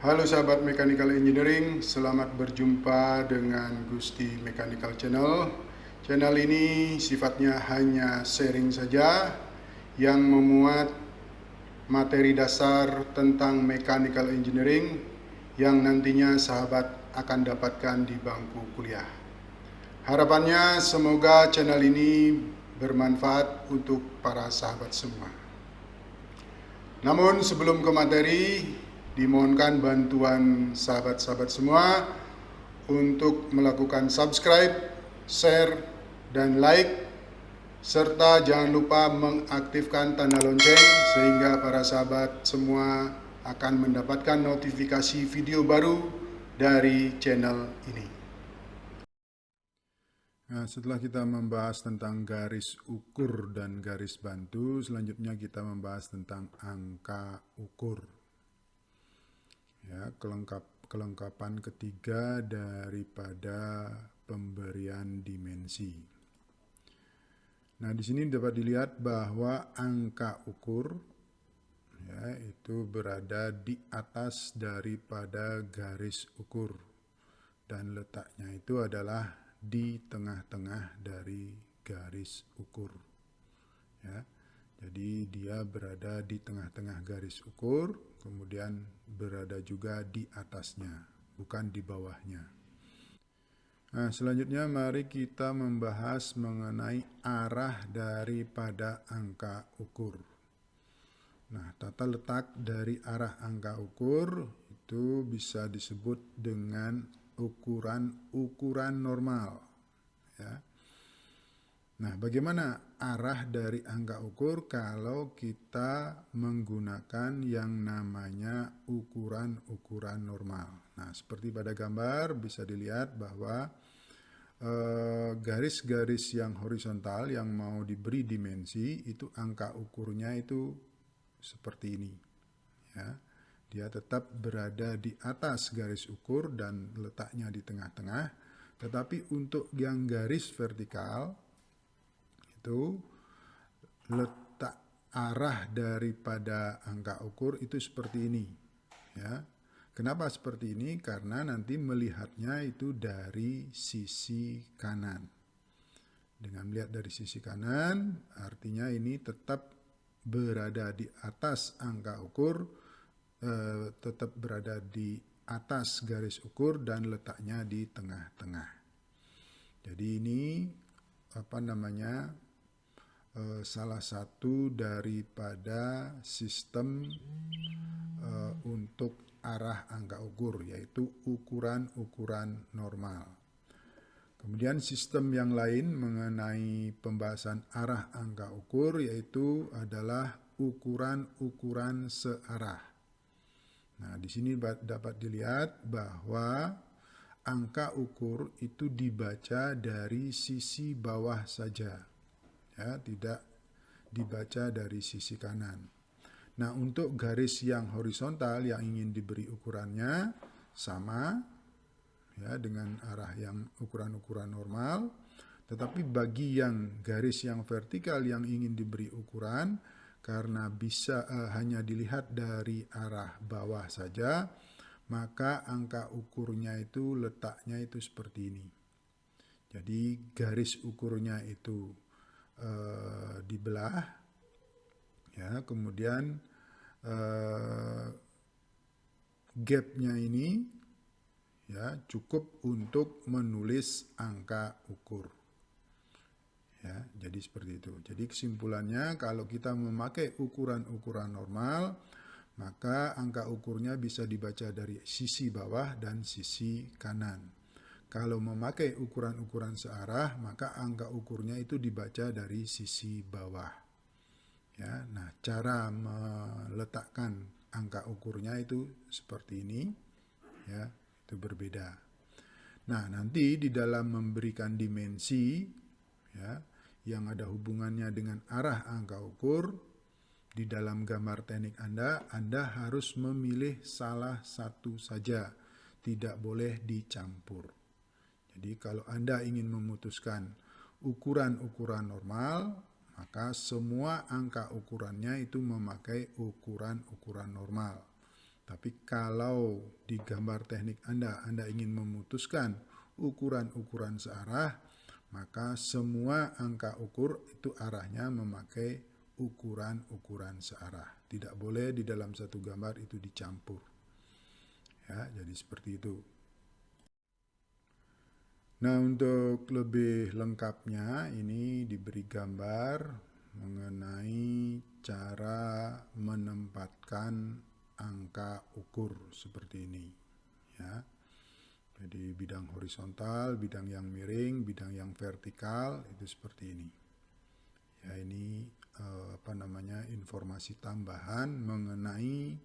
Halo sahabat Mechanical Engineering, selamat berjumpa dengan Gusti Mechanical Channel. Channel ini sifatnya hanya sharing saja yang memuat materi dasar tentang Mechanical Engineering yang nantinya sahabat akan dapatkan di bangku kuliah. Harapannya semoga channel ini bermanfaat untuk para sahabat semua. Namun sebelum ke materi, dimohonkan bantuan sahabat-sahabat semua untuk melakukan subscribe, share, dan like, serta jangan lupa mengaktifkan tanda lonceng sehingga para sahabat semua akan mendapatkan notifikasi video baru dari channel ini. Nah, setelah kita membahas tentang garis ukur dan garis bantu, selanjutnya kita membahas tentang angka ukur. Ya, kelengkapan ketiga daripada pemberian dimensi. Nah, di sini dapat dilihat bahwa angka ukur ya, itu berada di atas daripada garis ukur dan letaknya itu adalah di tengah-tengah dari garis ukur. Ya. Jadi dia berada di tengah-tengah garis ukur, kemudian berada juga di atasnya, bukan di bawahnya. Nah, selanjutnya mari kita membahas mengenai arah daripada angka ukur. Nah, tata letak dari arah angka ukur itu bisa disebut dengan ukuran normal. Ya. Nah, bagaimana arah dari angka ukur kalau kita menggunakan yang namanya ukuran normal? Nah, seperti pada gambar bisa dilihat bahwa garis-garis yang horizontal yang mau diberi dimensi itu angka ukurnya itu seperti ini. Ya, dia tetap berada di atas garis ukur dan letaknya di tengah-tengah. Tetapi untuk yang garis vertikal itu letak arah daripada angka ukur itu seperti ini. Ya. Kenapa seperti ini? Karena nanti melihatnya itu dari sisi kanan. Dengan melihat dari sisi kanan, artinya ini tetap berada di atas angka ukur, tetap berada di atas garis ukur dan letaknya di tengah-tengah. Jadi ini salah satu daripada sistem untuk arah angka ukur, yaitu ukuran normal. Kemudian sistem yang lain mengenai pembahasan arah angka ukur yaitu adalah ukuran searah. Nah, di sini dapat dilihat bahwa angka ukur itu dibaca dari sisi bawah saja. Ya, tidak dibaca dari sisi kanan. Nah, untuk garis yang horizontal yang ingin diberi ukurannya sama ya dengan arah yang ukuran normal, tetapi bagi yang garis yang vertikal yang ingin diberi ukuran karena bisa hanya dilihat dari arah bawah saja, maka angka ukurnya itu letaknya itu seperti ini. Jadi garis ukurnya itu dibelah, ya, kemudian gapnya ini ya cukup untuk menulis angka ukur. Ya, jadi seperti itu. Jadi kesimpulannya kalau kita memakai ukuran normal, maka angka ukurnya bisa dibaca dari sisi bawah dan sisi kanan. Kalau memakai ukuran searah, maka angka ukurnya itu dibaca dari sisi bawah. Ya, nah cara meletakkan angka ukurnya itu seperti ini, ya, itu berbeda. Nah, nanti di dalam memberikan dimensi, ya, yang ada hubungannya dengan arah angka ukur, di dalam gambar teknik Anda harus memilih salah satu saja, tidak boleh dicampur. Jadi kalau Anda ingin memutuskan ukuran normal, maka semua angka ukurannya itu memakai ukuran normal. Tapi kalau di gambar teknik Anda ingin memutuskan ukuran-ukuran searah, maka semua angka ukur itu arahnya memakai ukuran-ukuran searah. Tidak boleh di dalam satu gambar itu dicampur. Ya, jadi seperti itu. Nah, untuk lebih lengkapnya ini diberi gambar mengenai cara menempatkan angka ukur seperti ini, ya. Jadi bidang horizontal, bidang yang miring, bidang yang vertikal itu seperti ini. Ya, ini informasi tambahan mengenai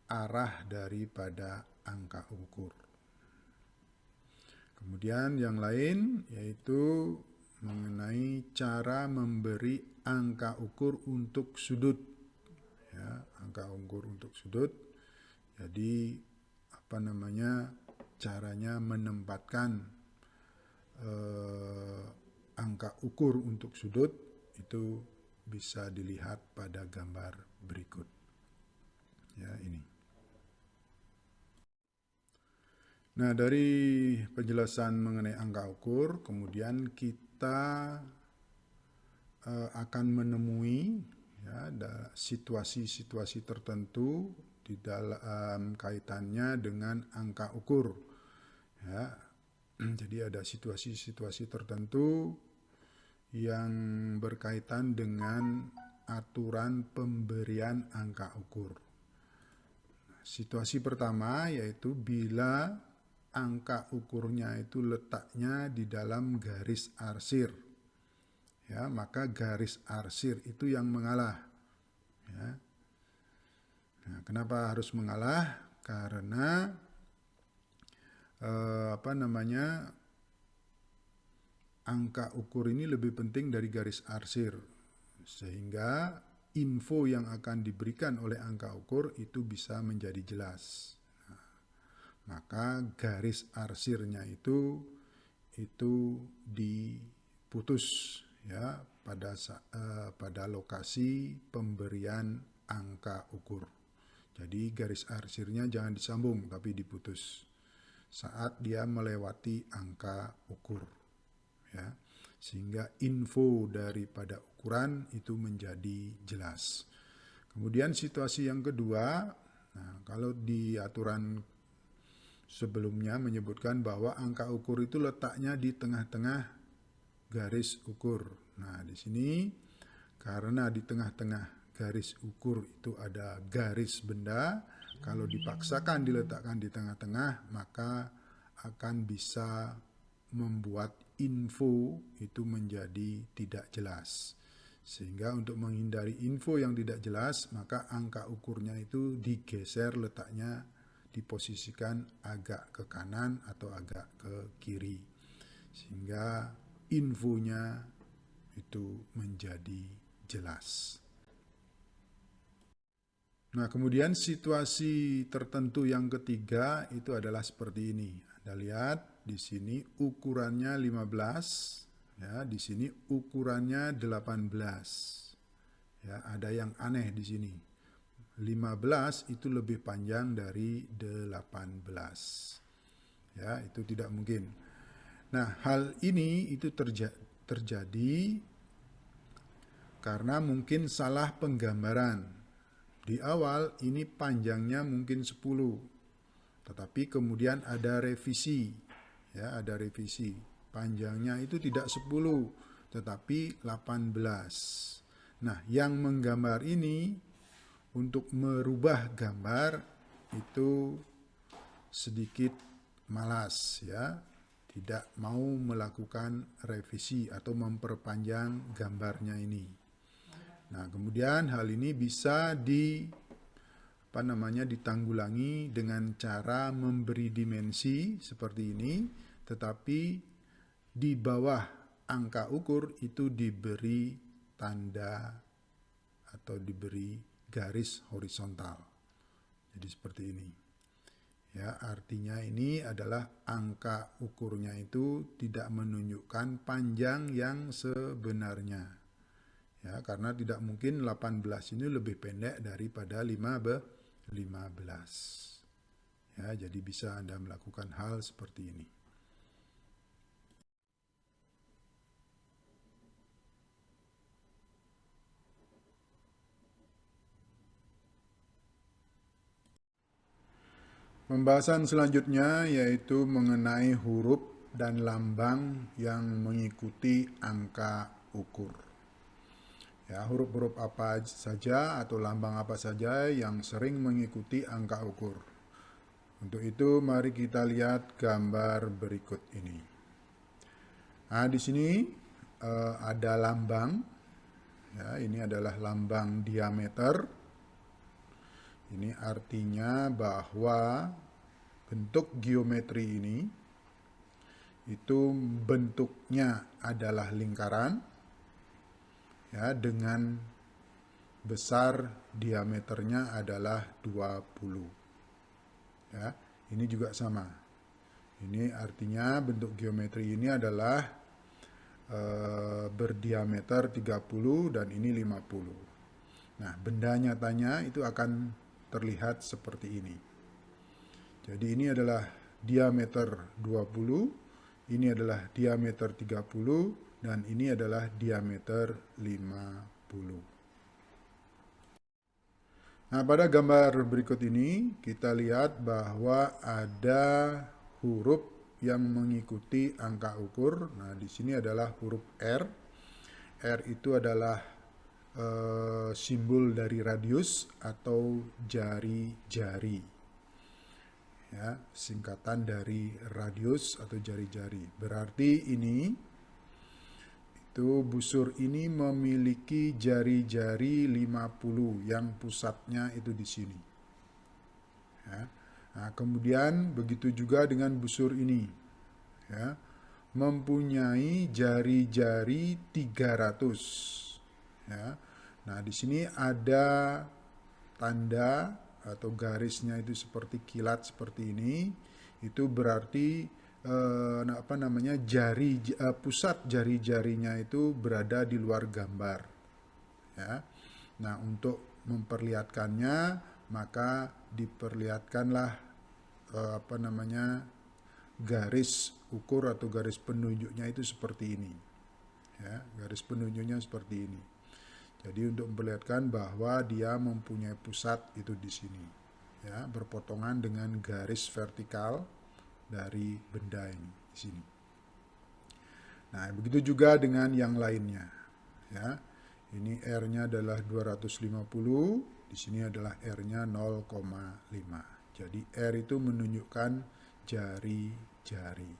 arah daripada angka ukur. Kemudian yang lain yaitu mengenai cara memberi angka ukur untuk sudut. Ya, angka ukur untuk sudut. Jadi caranya menempatkan angka ukur untuk sudut itu bisa dilihat pada gambar berikut. Ya, ini. Nah, dari penjelasan mengenai angka ukur, kemudian kita akan menemui ya, situasi-situasi tertentu di dalam kaitannya dengan angka ukur. Ya, jadi ada situasi-situasi tertentu yang berkaitan dengan aturan pemberian angka ukur. Situasi pertama yaitu bila angka ukurnya itu letaknya di dalam garis arsir, ya, maka garis arsir itu yang mengalah. Ya. Nah, kenapa harus mengalah? Karena angka ukur ini lebih penting dari garis arsir, sehingga info yang akan diberikan oleh angka ukur itu bisa menjadi jelas. Maka garis arsirnya itu diputus ya pada lokasi pemberian angka ukur. Jadi garis arsirnya jangan disambung tapi diputus saat dia melewati angka ukur, ya, sehingga info daripada ukuran itu menjadi jelas. Kemudian situasi yang kedua, nah, kalau di aturan sebelumnya menyebutkan bahwa angka ukur itu letaknya di tengah-tengah garis ukur. Nah, di sini karena di tengah-tengah garis ukur itu ada garis benda, kalau dipaksakan diletakkan di tengah-tengah, maka akan bisa membuat info itu menjadi tidak jelas. Sehingga untuk menghindari info yang tidak jelas, maka angka ukurnya itu digeser letaknya, diposisikan agak ke kanan atau agak ke kiri, sehingga infonya itu menjadi jelas. Nah, kemudian situasi tertentu yang ketiga itu adalah seperti ini. Anda lihat di sini ukurannya 15, ya, di sini ukurannya 18. Ya, ada yang aneh di sini. 15 itu lebih panjang dari 18. Ya, itu tidak mungkin. Nah, hal ini itu terjadi karena mungkin salah penggambaran. Di awal ini panjangnya mungkin 10, tetapi kemudian ada revisi. Ya, ada revisi. Panjangnya itu tidak 10, tetapi 18. Nah, yang menggambar ini untuk merubah gambar itu sedikit malas, ya, tidak mau melakukan revisi atau memperpanjang gambarnya ini. Nah, kemudian hal ini bisa ditanggulangi dengan cara memberi dimensi seperti ini, tetapi di bawah angka ukur itu diberi tanda atau diberi garis horizontal. Jadi seperti ini. Ya, artinya ini adalah angka ukurnya itu tidak menunjukkan panjang yang sebenarnya. Ya, karena tidak mungkin 18 ini lebih pendek daripada 15. Ya, jadi bisa Anda melakukan hal seperti ini. Pembahasan selanjutnya yaitu mengenai huruf dan lambang yang mengikuti angka ukur. Ya, huruf-huruf apa saja atau lambang apa saja yang sering mengikuti angka ukur. Untuk itu mari kita lihat gambar berikut ini. Nah, di sini ada lambang. Ya, ini adalah lambang diameter. Ini artinya bahwa bentuk geometri ini itu bentuknya adalah lingkaran, ya, dengan besar diameternya adalah 20. Ya, ini juga sama. Ini artinya bentuk geometri ini adalah berdiameter 30 dan ini 50. Nah, benda nyatanya itu akan terlihat seperti ini. Jadi ini adalah diameter 20, ini adalah diameter 30, dan ini adalah diameter 50. Nah, pada gambar berikut ini kita lihat bahwa ada huruf yang mengikuti angka ukur. Nah, di sini adalah huruf R. R itu adalah simbol dari radius atau jari-jari. Ya, singkatan dari radius atau jari-jari. Berarti ini itu busur ini memiliki jari-jari 50 yang pusatnya itu di sini. Ya. Nah, kemudian begitu juga dengan busur ini. Ya, mempunyai jari-jari 300. Ya. Nah, di sini ada tanda atau garisnya itu seperti kilat seperti ini. Itu berarti pusat jari-jarinya itu berada di luar gambar. Ya. Nah, untuk memperlihatkannya maka diperlihatkanlah garis ukur atau garis penunjuknya itu seperti ini. Ya, garis penunjuknya seperti ini. Jadi untuk memperlihatkan bahwa dia mempunyai pusat itu di sini, ya, berpotongan dengan garis vertikal dari benda ini di sini. Nah, begitu juga dengan yang lainnya. Ya, ini R-nya adalah 250, di sini adalah R-nya 0,5. Jadi R itu menunjukkan jari-jari.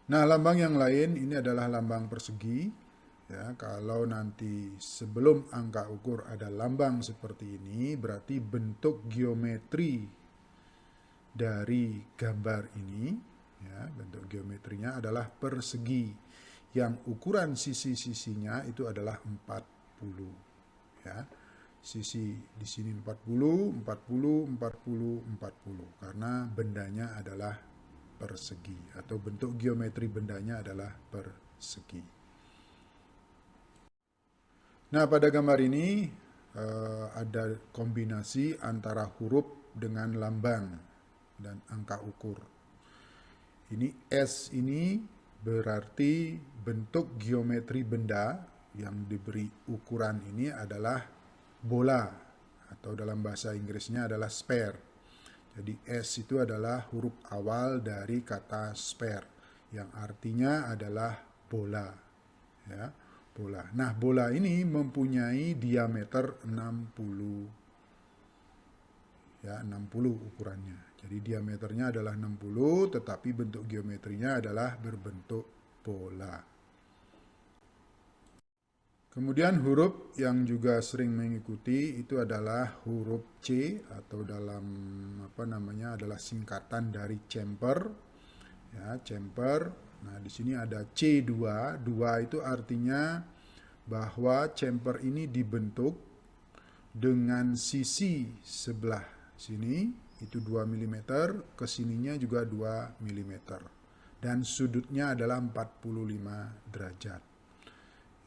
Nah, lambang yang lain ini adalah lambang persegi. Ya, kalau nanti sebelum angka ukur ada lambang seperti ini, berarti bentuk geometri dari gambar ini, ya, bentuk geometrinya adalah persegi yang ukuran sisi-sisinya itu adalah 40. Ya, sisi di sini 40, 40, 40, 40 karena bendanya adalah persegi atau bentuk geometri bendanya adalah persegi. Nah, pada gambar ini ada kombinasi antara huruf dengan lambang dan angka ukur. Ini S ini berarti bentuk geometri benda yang diberi ukuran ini adalah bola atau dalam bahasa Inggrisnya adalah sphere. Jadi S itu adalah huruf awal dari kata sphere yang artinya adalah bola. Ya. Bola. Nah, bola ini mempunyai diameter 60. Ya, 60 ukurannya. Jadi diameternya adalah 60, tetapi bentuk geometrinya adalah berbentuk bola. Kemudian huruf yang juga sering mengikuti itu adalah huruf C atau dalam adalah singkatan dari chamfer. Ya, chamfer. Nah, di sini ada C2. 2 itu artinya bahwa chamfer ini dibentuk dengan sisi sebelah sini itu 2 mm, ke sininya juga 2 mm. Dan sudutnya adalah 45 derajat.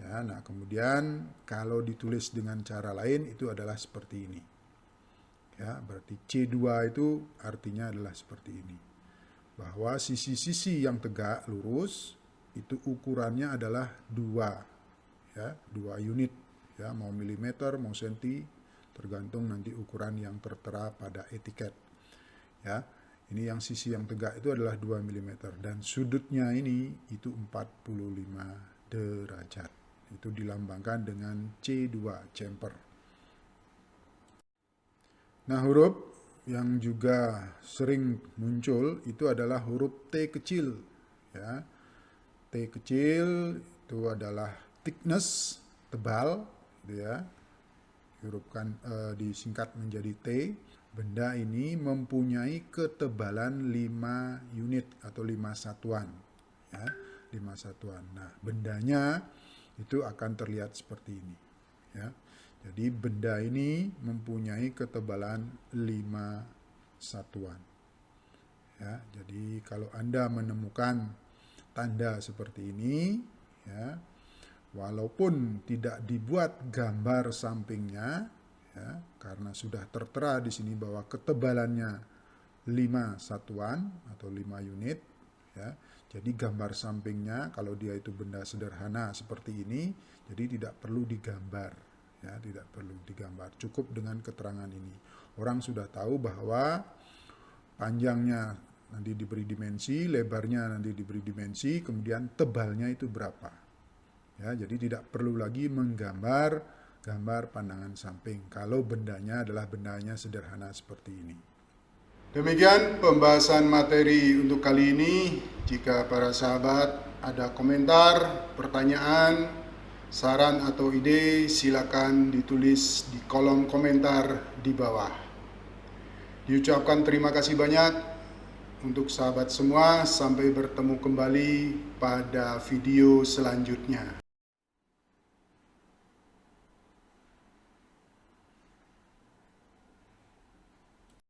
Ya, nah kemudian kalau ditulis dengan cara lain itu adalah seperti ini. Ya, berarti C2 itu artinya adalah seperti ini. Bahwa sisi-sisi yang tegak lurus itu ukurannya adalah 2, ya, 2 unit, ya, mau milimeter, mau senti, tergantung nanti ukuran yang tertera pada etiket. Ya, ini yang sisi yang tegak itu adalah 2 mm dan sudutnya ini itu 45 derajat. Itu dilambangkan dengan C2, chamfer. Nah, huruf yang juga sering muncul itu adalah huruf T kecil, ya. T kecil itu adalah thickness, tebal, gitu ya. Hurufkan disingkat menjadi T. Benda ini mempunyai ketebalan 5 unit atau 5 satuan, ya, 5 satuan. Nah, bendanya itu akan terlihat seperti ini, ya. Jadi benda ini mempunyai ketebalan 5 satuan. Ya, jadi kalau Anda menemukan tanda seperti ini, ya, walaupun tidak dibuat gambar sampingnya, ya, karena sudah tertera di sini bahwa ketebalannya 5 satuan atau 5 unit, ya. Jadi gambar sampingnya kalau dia itu benda sederhana seperti ini, jadi tidak perlu digambar. Ya, tidak perlu digambar, cukup dengan keterangan ini. Orang sudah tahu bahwa panjangnya nanti diberi dimensi, lebarnya nanti diberi dimensi, kemudian tebalnya itu berapa. Ya, jadi tidak perlu lagi menggambar gambar pandangan samping kalau bendanya adalah bendanya sederhana seperti ini. Demikian pembahasan materi untuk kali ini. Jika para sahabat ada komentar, pertanyaan, saran atau ide, silakan ditulis di kolom komentar di bawah. Diucapkan terima kasih banyak untuk sahabat semua. Sampai bertemu kembali pada video selanjutnya.